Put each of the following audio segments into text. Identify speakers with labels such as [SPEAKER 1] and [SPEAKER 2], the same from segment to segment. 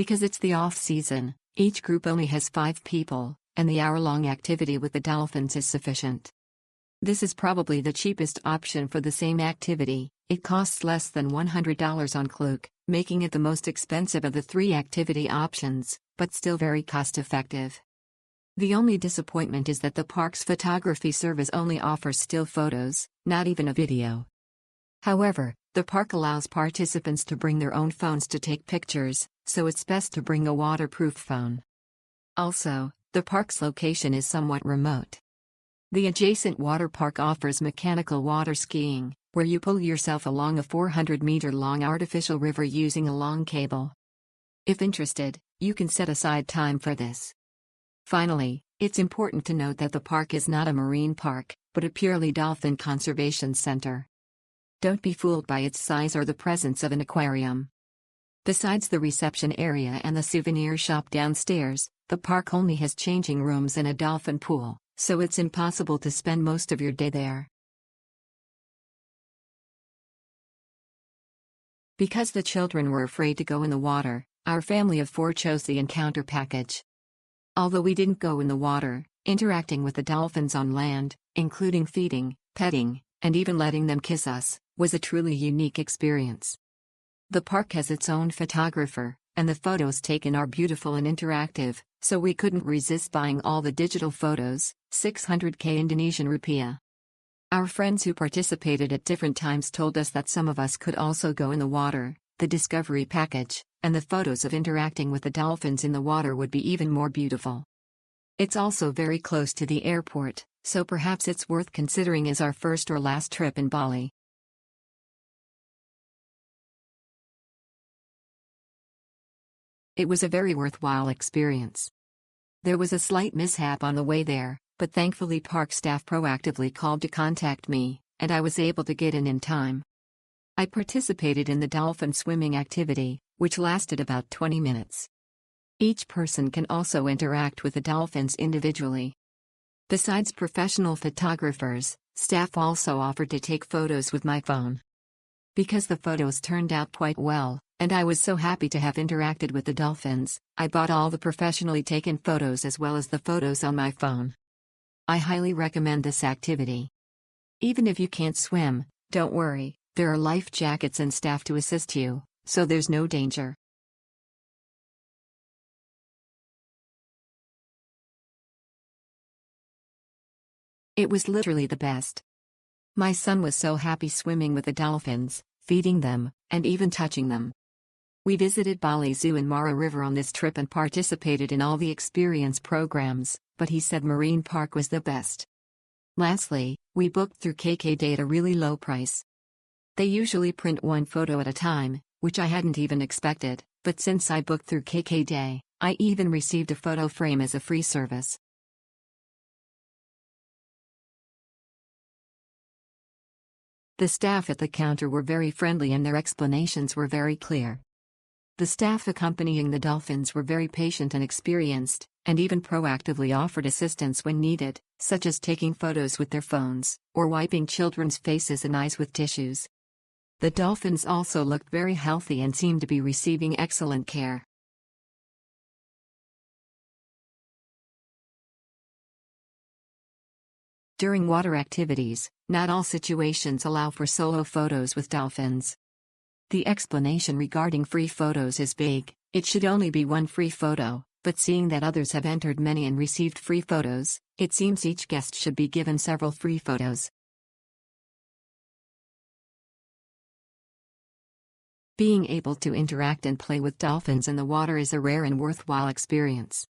[SPEAKER 1] Because it's the off-season, each group only has 5 people, and the hour-long activity with the dolphins is sufficient. This is probably the cheapest option for the same activity. It costs less than $100 on Klook, making it the most expensive of the 3 activity options, but still very cost-effective. The only disappointment is that the park's photography service only offers still photos, not even a video. However, the park allows participants to bring their own phones to take pictures, so it's best to bring a waterproof phone. Also, the park's location is somewhat remote. The adjacent water park offers mechanical water skiing, where you pull yourself along a 400-meter-long artificial river using a long cable. If interested, you can set aside time for this. Finally, it's important to note that the park is not a marine park, but a purely dolphin conservation center. Don't be fooled by its size or the presence of an aquarium. Besides the reception area and the souvenir shop downstairs, the park only has changing rooms and a dolphin pool, so it's impossible to spend most of your day there. Because the children were afraid to go in the water, our family of 4 chose the encounter package. Although we didn't go in the water, interacting with the dolphins on land, including feeding, petting, and even letting them kiss us, was a truly unique experience. The park has its own photographer, and the photos taken are beautiful and interactive, so we couldn't resist buying all the digital photos, 600k Indonesian rupiah. Our friends who participated at different times told us that some of us could also go in the water. The discovery package, and the photos of interacting with the dolphins in the water would be even more beautiful. It's also very close to the airport, so perhaps it's worth considering as our first or last trip in Bali. It was a very worthwhile experience. There was a slight mishap on the way there, but thankfully park staff proactively called to contact me, and I was able to get in time. I participated in the dolphin swimming activity, which lasted about 20 minutes. Each person can also interact with the dolphins individually. Besides professional photographers, staff also offered to take photos with my phone. Because the photos turned out quite well, and I was so happy to have interacted with the dolphins, I bought all the professionally taken photos as well as the photos on my phone. I highly recommend this activity. Even if you can't swim, don't worry, there are life jackets and staff to assist you, so there's no danger. It was literally the best. My son was so happy swimming with the dolphins, feeding them, and even touching them. We visited Bali Zoo and Mara River on this trip and participated in all the experience programs, but he said Marine Park was the best. Lastly, we booked through KKday at a really low price. They usually print 1 photo at a time, which I hadn't even expected, but since I booked through KKday, I even received a photo frame as a free service. The staff at the counter were very friendly and their explanations were very clear. The staff accompanying the dolphins were very patient and experienced, and even proactively offered assistance when needed, such as taking photos with their phones, or wiping children's faces and eyes with tissues. The dolphins also looked very healthy and seemed to be receiving excellent care. During water activities, not all situations allow for solo photos with dolphins. The explanation regarding free photos is vague. It should only be 1 free photo, but seeing that others have entered many and received free photos, it seems each guest should be given several free photos. Being able to interact and play with dolphins in the water is a rare and worthwhile experience.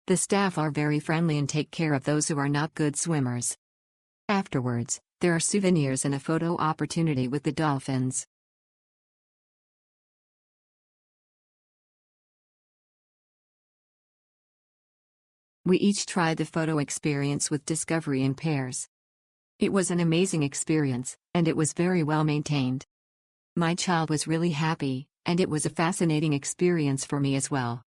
[SPEAKER 1] The staff are very friendly and take care of those who are not good swimmers. Afterwards, there are souvenirs and a photo opportunity with the dolphins. We each tried the photo experience with Discovery in pairs. It was an amazing experience, and it was very well maintained. My child was really happy, and it was a fascinating experience for me as well.